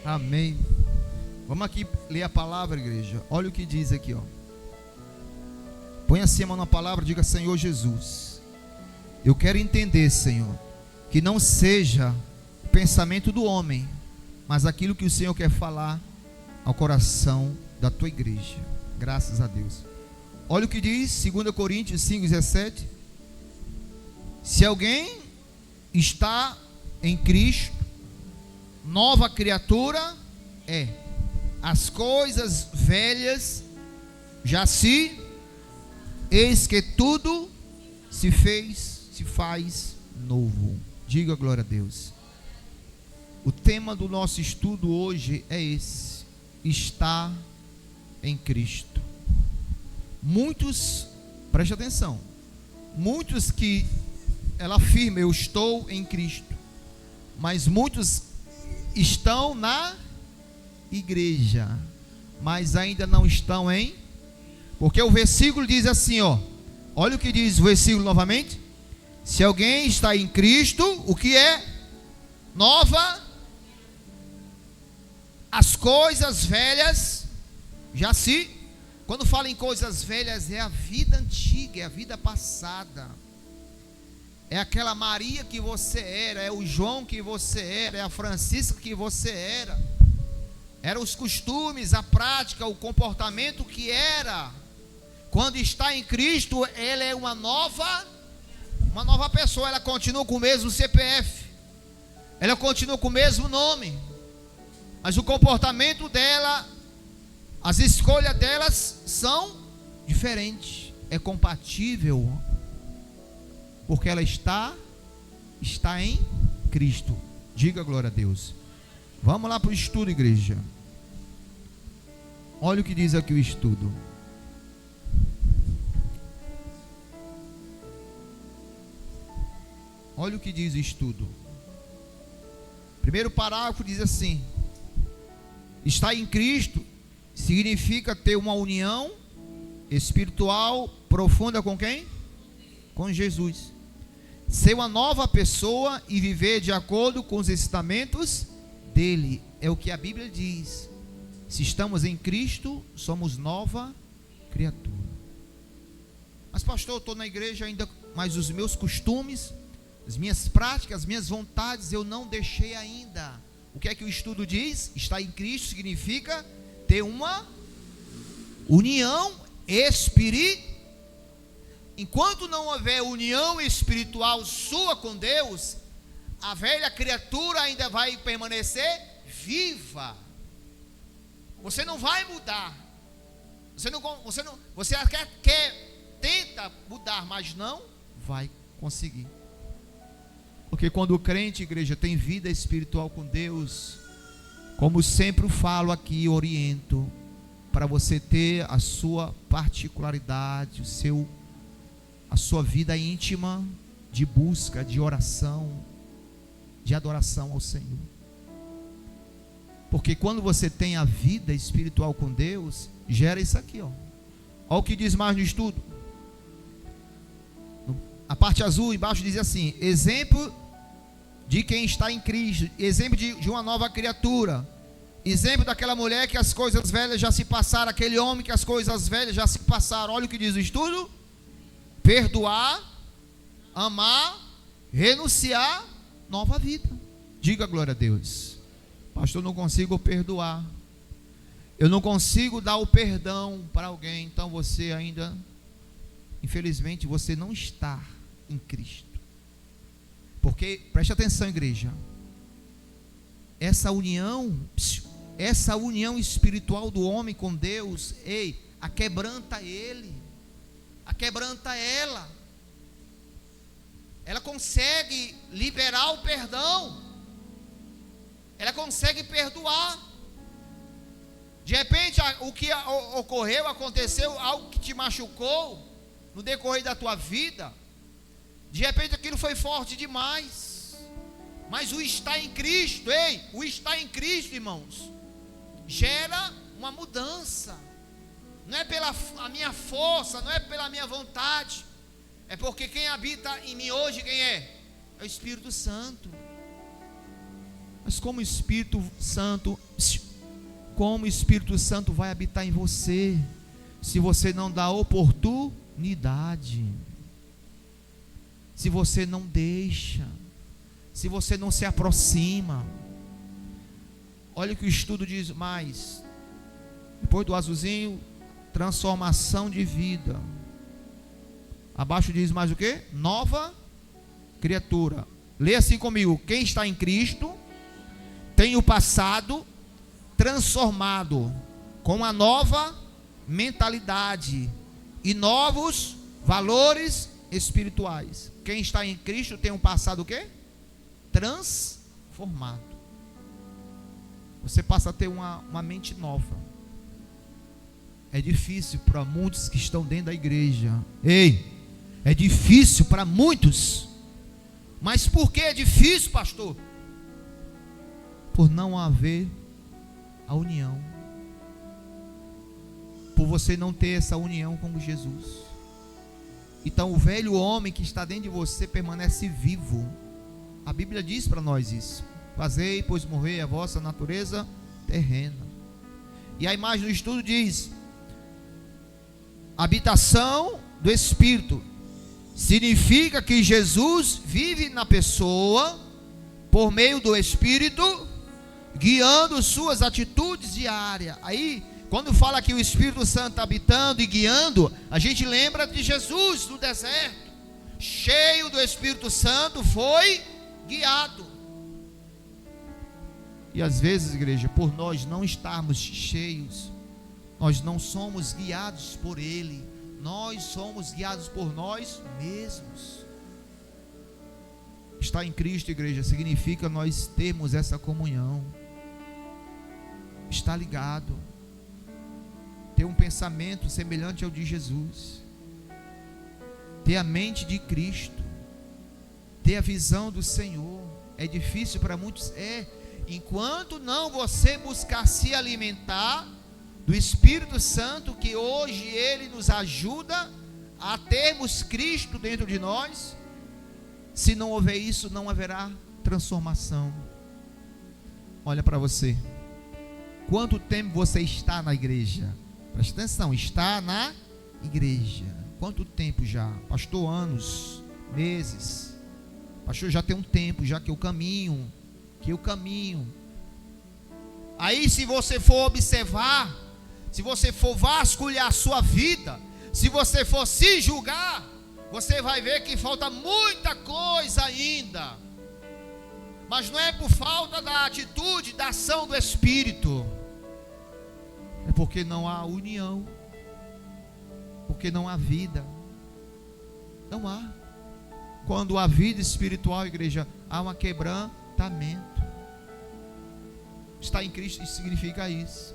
Amém. Vamos aqui ler a palavra, igreja. Olha o que diz aqui, ó. Põe assim a mão na palavra, diga: Senhor Jesus, eu quero entender, Senhor, que não seja o pensamento do homem, mas aquilo que o Senhor quer falar ao coração da tua igreja. Graças a Deus. Olha o que diz 2 Coríntios 5,17. Se alguém está em Cristo, nova criatura é. As coisas velhas já se, eis que tudo se faz novo. Diga glória a Deus. O tema do nosso estudo hoje é esse: está em Cristo. Muitos, preste atenção, muitos que ela afirma: eu estou em Cristo, mas muitos estão na igreja, mas ainda não estão em, porque o versículo diz assim, ó, olha o que diz o versículo novamente: se alguém está em Cristo, o que é? Nova, as coisas velhas já se, quando fala em coisas velhas, é a vida antiga, é a vida passada, é aquela Maria que você era, é o João que você era, é a Francisca que você era. Eram os costumes, a prática, o comportamento que era. Quando está em Cristo, ela é uma nova pessoa. Ela continua com o mesmo CPF, ela continua com o mesmo nome, mas o comportamento dela, as escolhas delas são diferentes. É compatível, porque ela está em Cristo. Diga glória a Deus. Vamos lá para o estudo, igreja. Olha o que diz aqui o estudo. Olha o que diz o estudo. Primeiro parágrafo diz assim: estar em Cristo significa ter uma união espiritual profunda com quem? Com Jesus. Ser uma nova pessoa e viver de acordo com os ensinamentos dele. É o que a Bíblia diz. Se estamos em Cristo, somos nova criatura. Mas pastor, eu estou na igreja ainda, mas os meus costumes, as minhas práticas, as minhas vontades eu não deixei ainda. O que é que o estudo diz? Estar em Cristo significa ter uma união espiritual. Enquanto não houver união espiritual sua com Deus, a velha criatura ainda vai permanecer viva. Você não vai mudar. Você tenta mudar, mas não vai conseguir. Porque quando o crente, igreja, tem vida espiritual com Deus, como sempre falo aqui, oriento, para você ter a sua particularidade, a sua vida íntima de busca, de oração, de adoração ao Senhor. Porque quando você tem a vida espiritual com Deus, gera isso aqui, ó. Olha o que diz mais no estudo. A parte azul embaixo diz assim: exemplo de quem está em Cristo, exemplo de uma nova criatura, exemplo daquela mulher que as coisas velhas já se passaram, aquele homem que as coisas velhas já se passaram. Olha o que diz o estudo: perdoar, amar, renunciar, nova vida. Diga glória a Deus. Pastor, eu não consigo perdoar, eu não consigo dar o perdão para alguém. Então você ainda, infelizmente, você não está em Cristo. Porque, preste atenção, igreja, essa união espiritual do homem com Deus, aquebranta ele, aquebranta ela. Ela consegue liberar o perdão, ela consegue perdoar. De repente, o que ocorreu, aconteceu, algo que te machucou no decorrer da tua vida, de repente aquilo foi forte demais, mas o estar em Cristo, o estar em Cristo, irmãos, gera uma mudança. Não é pela a minha força, não é pela minha vontade, é porque quem habita em mim hoje, quem é? É o Espírito Santo. Mas como o Espírito Santo vai habitar em você, se você não dá oportunidade, se você não deixa, se você não se aproxima? Olha o que o estudo diz mais. Depois do azulzinho, transformação de vida. Abaixo diz mais o que? Nova criatura. Leia assim comigo: quem está em Cristo tem o passado transformado com uma nova mentalidade e novos valores espirituais. Quem está em Cristo tem um passado o quê? Transformado. Você passa a ter uma mente nova. É difícil para muitos que estão dentro da igreja. É difícil para muitos. Mas por que é difícil, pastor? Por não haver a união. Por você não ter essa união com Jesus. Então o velho homem que está dentro de você permanece vivo. A Bíblia diz para nós isso: fazei, pois morrer a vossa natureza terrena. E a imagem do estudo diz: habitação do Espírito. Significa que Jesus vive na pessoa por meio do Espírito, guiando suas atitudes diárias. Aí, quando fala que o Espírito Santo está habitando e guiando, a gente lembra de Jesus no deserto, cheio do Espírito Santo, foi guiado. E às vezes, igreja, por nós não estarmos cheios, nós não somos guiados por Ele, nós somos guiados por nós mesmos. Estar em Cristo, igreja, significa nós termos essa comunhão, estar ligado, ter um pensamento semelhante ao de Jesus, ter a mente de Cristo, ter a visão do Senhor. É difícil para muitos, enquanto não você buscar se alimentar do Espírito Santo, que hoje Ele nos ajuda a termos Cristo dentro de nós. Se não houver isso, não haverá transformação. Olha para você, quanto tempo você está na igreja? Presta atenção, está na igreja. Quanto tempo já? Pastor, anos, meses. Pastor, já tem um tempo, já que eu caminho. Aí, se você for observar, se você for vasculhar a sua vida, se você for se julgar, você vai ver que falta muita coisa ainda. Mas não é por falta da atitude, da ação do Espírito. É porque não há união, porque não há vida. Não há. Quando há vida espiritual, igreja, há um quebrantamento. Estar em Cristo significa isso.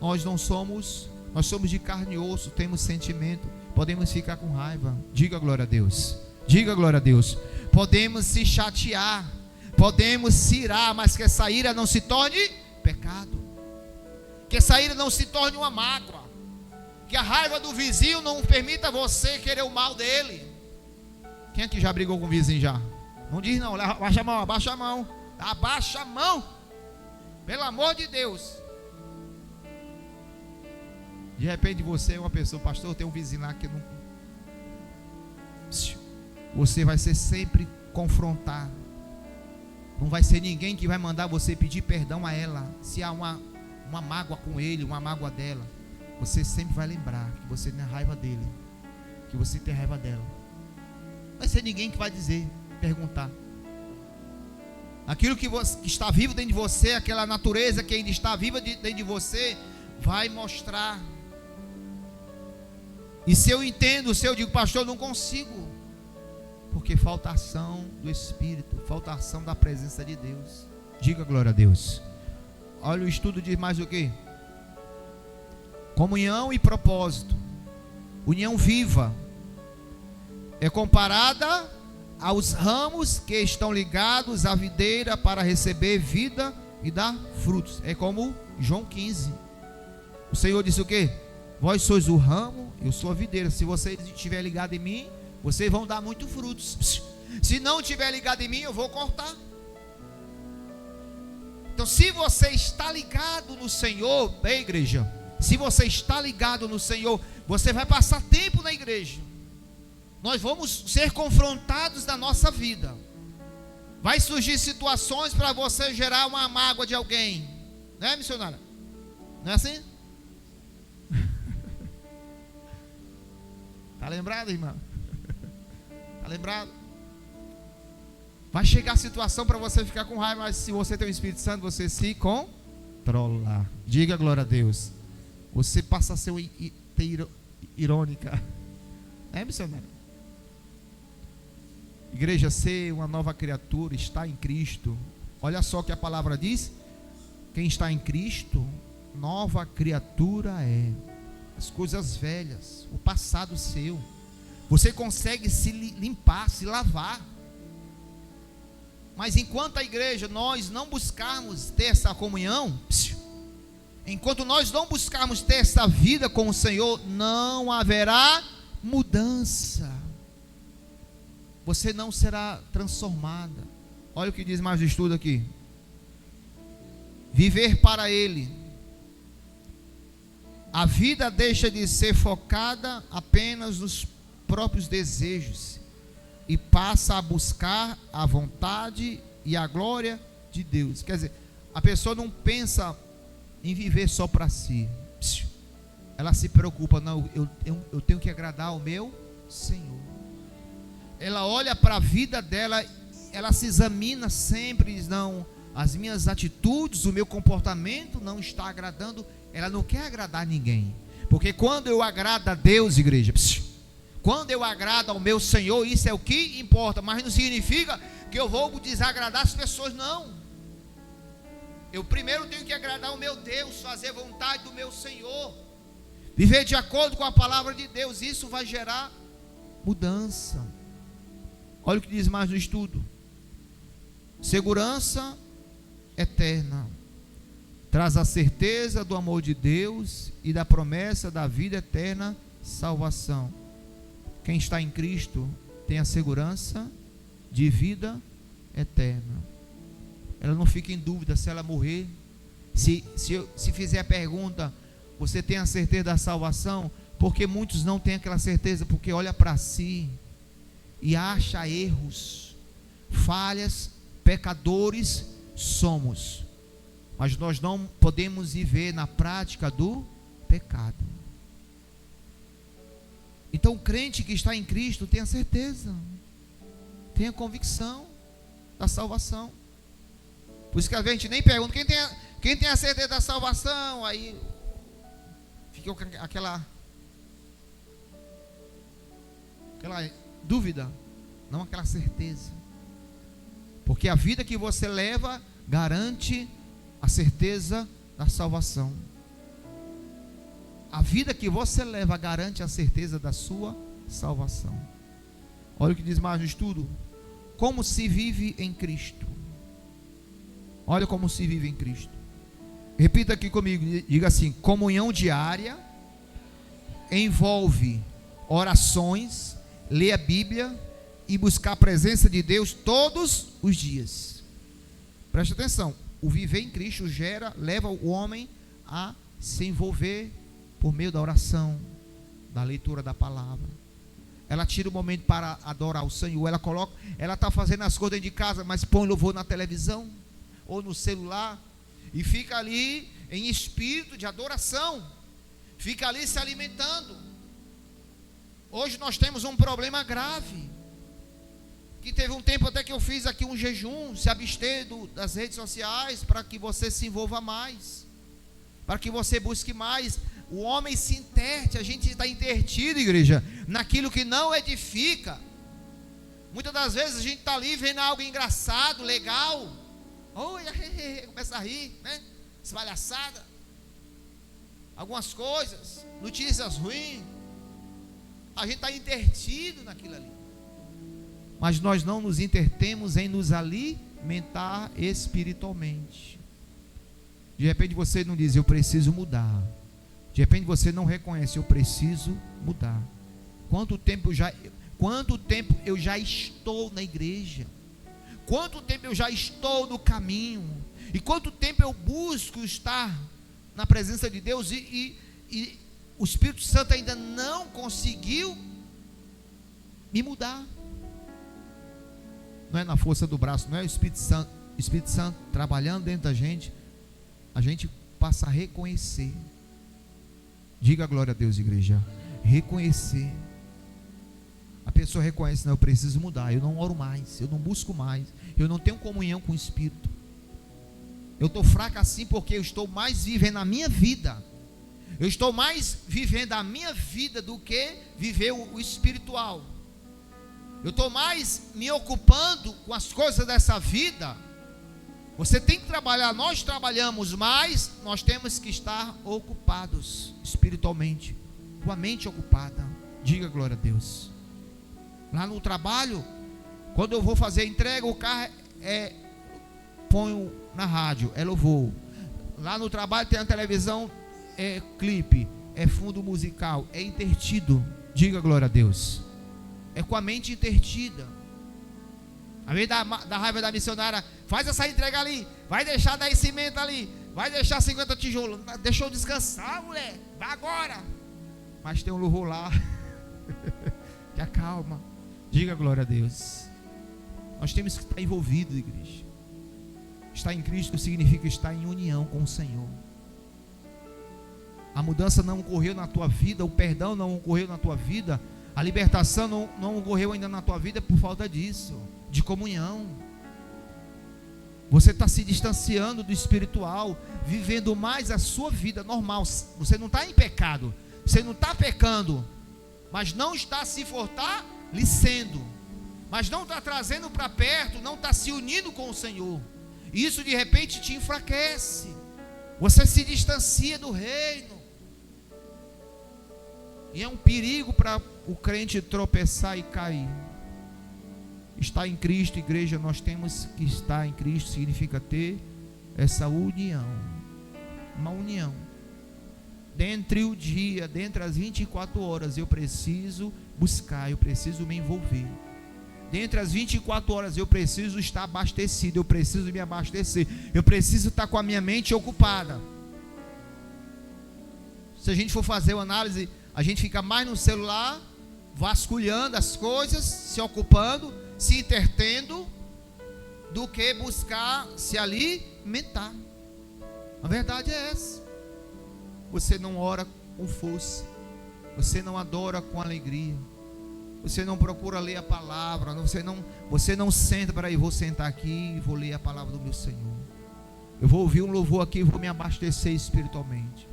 Nós somos de carne e osso, temos sentimento, podemos ficar com raiva. Diga glória a Deus. Diga glória a Deus. Podemos se chatear, podemos se irar, mas que essa ira não se torne pecado, que essa ira não se torne uma mágoa, que a raiva do vizinho não permita você querer o mal dele. Quem aqui já brigou com o vizinho já? Não diz não, abaixa a mão, abaixa a mão, abaixa a mão, pelo amor de Deus. De repente você é uma pessoa, pastor, tem um vizinho lá que não... Você vai ser sempre confrontado. Não vai ser ninguém que vai mandar você pedir perdão a ela. Se há uma mágoa com ele, uma mágoa dela, você sempre vai lembrar que você tem raiva dele, que você tem raiva dela. Não vai ser ninguém que vai dizer, perguntar. Aquilo que está vivo dentro de você, aquela natureza que ainda está viva dentro de você, vai mostrar. E se eu entendo, se eu digo, pastor, eu não consigo, porque falta ação do Espírito, falta ação da presença de Deus. Diga glória a Deus. Olha, o estudo diz mais o que? Comunhão e propósito. União viva é comparada aos ramos que estão ligados à videira para receber vida e dar frutos. É como João 15. O Senhor disse o que? Vós sois o ramo, eu sou a videira. Se vocês estiverem ligados em mim, vocês vão dar muitos frutos. Se não estiver ligado em mim, eu vou cortar. Então, se você está ligado no Senhor, bem, igreja, se você está ligado no Senhor, você vai passar tempo na igreja. Nós vamos ser confrontados na nossa vida. Vai surgir situações para você gerar uma mágoa de alguém, não é, missionária? Não é assim? Está lembrado, irmão? Está lembrado? Vai chegar a situação para você ficar com raiva, mas se você tem o Espírito Santo, você se controla. Diga glória a Deus. Você passa a ser irônica. É, missionário? Igreja, ser uma nova criatura, está em Cristo. Olha só o que a palavra diz. Quem está em Cristo, nova criatura é. As coisas velhas, o passado seu, você consegue se limpar, se lavar. Mas enquanto a igreja, nós não buscarmos ter essa comunhão, enquanto nós não buscarmos ter essa vida com o Senhor, não haverá mudança. Você não será transformada. Olha o que diz mais o estudo aqui. Viver para Ele. A vida deixa de ser focada apenas nos próprios desejos e passa a buscar a vontade e a glória de Deus. Quer dizer, a pessoa não pensa em viver só para si. Ela se preocupa, não, eu tenho que agradar ao meu Senhor. Ela olha para a vida dela, ela se examina sempre, diz, não, as minhas atitudes, o meu comportamento não está agradando. Ela não quer agradar ninguém, porque quando eu agrado a Deus, igreja, quando eu agrado ao meu Senhor, isso é o que importa. Mas não significa que eu vou desagradar as pessoas, não. Eu primeiro tenho que agradar o meu Deus, fazer a vontade do meu Senhor, viver de acordo com a palavra de Deus. Isso vai gerar mudança. Olha o que diz mais no estudo. Segurança eterna traz a certeza do amor de Deus e da promessa da vida eterna, salvação. Quem está em Cristo tem a segurança de vida eterna. Ela não fica em dúvida se ela morrer. Se fizer a pergunta, você tem a certeza da salvação? Porque muitos não têm aquela certeza, porque olha para si e acha erros, falhas, pecadores somos. Mas nós não podemos viver na prática do pecado. Então o crente que está em Cristo tem a certeza, tem a convicção da salvação. Por isso que a gente nem pergunta, quem tem a certeza da salvação? Aí fica aquela dúvida, não aquela certeza. Porque a vida que você leva garante a certeza da salvação. A vida que você leva garante a certeza da sua salvação. Olha o que diz mais no estudo. Como se vive em Cristo. Olha como se vive em Cristo. Repita aqui comigo, diga assim: comunhão diária envolve orações, ler a Bíblia e buscar a presença de Deus todos os dias. Preste atenção, o viver em Cristo leva o homem a se envolver por meio da oração, da leitura da palavra. Ela tira o momento para adorar o Senhor. Ela está fazendo as coisas dentro de casa, mas põe louvor na televisão ou no celular e fica ali em espírito de adoração, fica ali se alimentando. Hoje nós temos um problema grave, que teve um tempo até que eu fiz aqui um jejum, se abster das redes sociais, para que você se envolva mais, para que você busque mais. O homem se interte, a gente está intertido, igreja, naquilo que não edifica. Muitas das vezes a gente está ali vendo algo engraçado, legal, começa a rir, né? Esvalhaçada, algumas coisas, notícias ruins, a gente está intertido naquilo ali. Mas nós não nos intertemos em nos alimentar espiritualmente. De repente você não diz, eu preciso mudar. De repente você não reconhece, eu preciso mudar. Quanto tempo eu já estou na igreja? quanto tempo eu já estou no caminho, e quanto tempo eu busco estar na presença de Deus, e o Espírito Santo ainda não conseguiu me mudar. Não é na força do braço, não é o Espírito Santo trabalhando dentro da gente. A gente passa a reconhecer. Diga glória a Deus, igreja. Reconhecer. A pessoa reconhece: não, eu preciso mudar, eu não oro mais, eu não busco mais, eu não tenho comunhão com o Espírito. Eu estou fraco assim porque eu estou mais vivendo a minha vida. Eu estou mais vivendo a minha vida do que viver o espiritual. Eu estou mais me ocupando com as coisas dessa vida. Você tem que trabalhar, nós trabalhamos mais, nós temos que estar ocupados espiritualmente, com a mente ocupada. Diga glória a Deus. Lá no trabalho, quando eu vou fazer a entrega, o carro ponho na rádio, é louvor. Lá no trabalho tem a televisão, é clipe, é fundo musical, é intertido. Diga glória a Deus. É com a mente intertida. Ao invés da raiva da missionária: faz essa entrega ali, vai deixar 10 cimento ali, vai deixar 50 tijolos. Deixa eu descansar, mulher, vai agora. Mas tem um louvor lá que acalma. Diga glória a Deus. Nós temos que estar envolvidos, igreja. Estar em Cristo significa estar em união com o Senhor. A mudança não ocorreu na tua vida, o perdão não ocorreu na tua vida, a libertação não ocorreu ainda na tua vida por falta disso, de comunhão. Você está se distanciando do espiritual, vivendo mais a sua vida normal. Você não está em pecado, você não está pecando, mas não está se fortalecendo, mas não está trazendo para perto, não está se unindo com o Senhor. Isso de repente te enfraquece. Você se distancia do reino. E é um perigo para o crente tropeçar e cair. Estar em Cristo, igreja, nós temos que estar em Cristo, significa ter essa união. Uma união. Dentre o dia, dentre as 24 horas, eu preciso buscar, eu preciso me envolver. Dentre as 24 horas, eu preciso estar abastecido, eu preciso me abastecer, eu preciso estar com a minha mente ocupada. Se a gente for fazer uma análise, a gente fica mais no celular, vasculhando as coisas, se ocupando, se entretendo, do que buscar se alimentar. A verdade é essa. Você não ora com força, você não adora com alegria, você não procura ler a palavra, você não senta para vou sentar aqui e vou ler a palavra do meu Senhor. Eu vou ouvir um louvor aqui e vou me abastecer espiritualmente.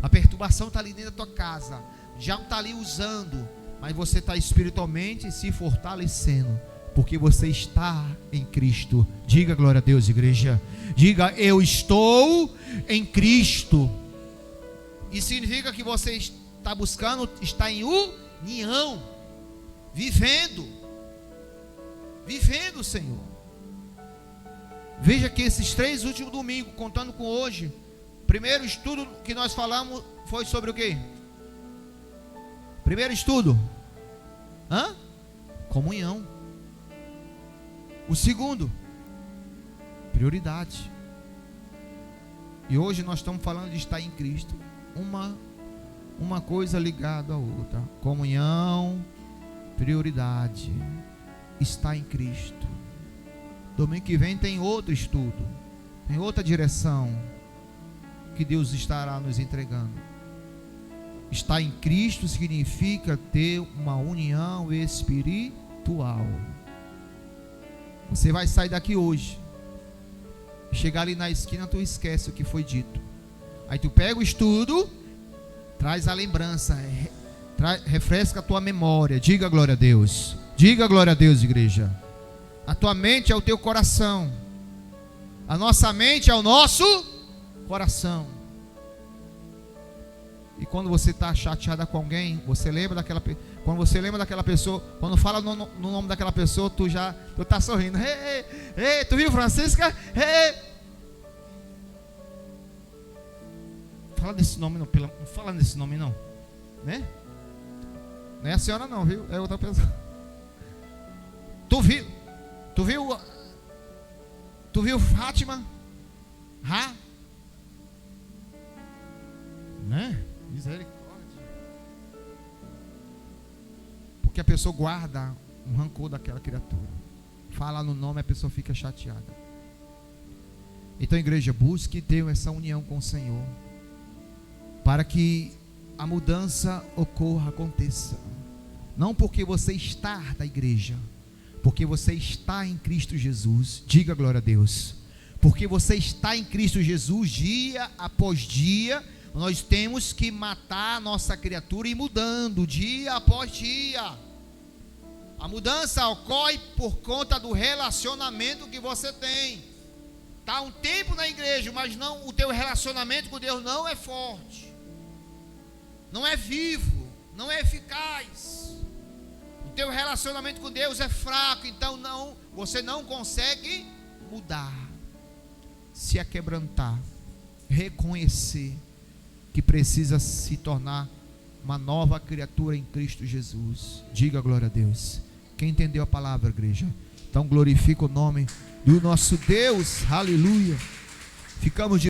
A perturbação está ali dentro da tua casa, já está ali usando, mas você está espiritualmente se fortalecendo, porque você está em Cristo. Diga glória a Deus, igreja. Diga: eu estou em Cristo. Isso significa que você está buscando, está em união, vivendo o Senhor. Veja que esses 3 últimos domingos, contando com hoje, primeiro estudo que nós falamos foi sobre o quê? Primeiro estudo, comunhão. O segundo, prioridade. E hoje nós estamos falando de estar em Cristo. Uma coisa ligada à outra. Comunhão, prioridade. Estar em Cristo. Domingo que vem tem outro estudo, tem outra direção que Deus estará nos entregando. Estar em Cristo significa ter uma união espiritual. Você vai sair daqui hoje, chegar ali na esquina, tu esquece o que foi dito. Aí tu pega o estudo, traz a lembrança, refresca a tua memória. Diga glória a Deus. Diga glória a Deus, igreja. A tua mente é o teu coração. A nossa mente é o nosso coração. E quando você está chateada com alguém, você lembra daquela pessoa. Quando você lembra daquela pessoa, quando fala no nome daquela pessoa, tu está sorrindo. Ei, tu viu, Francisca? Fala desse nome não, não fala desse nome não, né? Não é a senhora não, viu? É outra pessoa. Tu viu Tu viu Fátima? Né? Misericórdia. Porque a pessoa guarda um rancor daquela criatura. Fala no nome, a pessoa fica chateada. Então, igreja, busque ter essa união com o Senhor, para que a mudança ocorra, aconteça. Não porque você está da igreja, porque você está em Cristo Jesus. Diga glória a Deus. Porque você está em Cristo Jesus, dia após dia, nós temos que matar a nossa criatura e ir mudando, dia após dia. A mudança ocorre por conta do relacionamento que você tem. Está um tempo na igreja, mas não, o teu relacionamento com Deus não é forte, não é vivo, não é eficaz. O teu relacionamento com Deus é fraco, então você não consegue mudar, se aquebrantar, reconhecer que precisa se tornar uma nova criatura em Cristo Jesus. Diga glória a Deus. Quem entendeu a palavra, igreja? Então glorifica o nome do nosso Deus. Aleluia. Ficamos de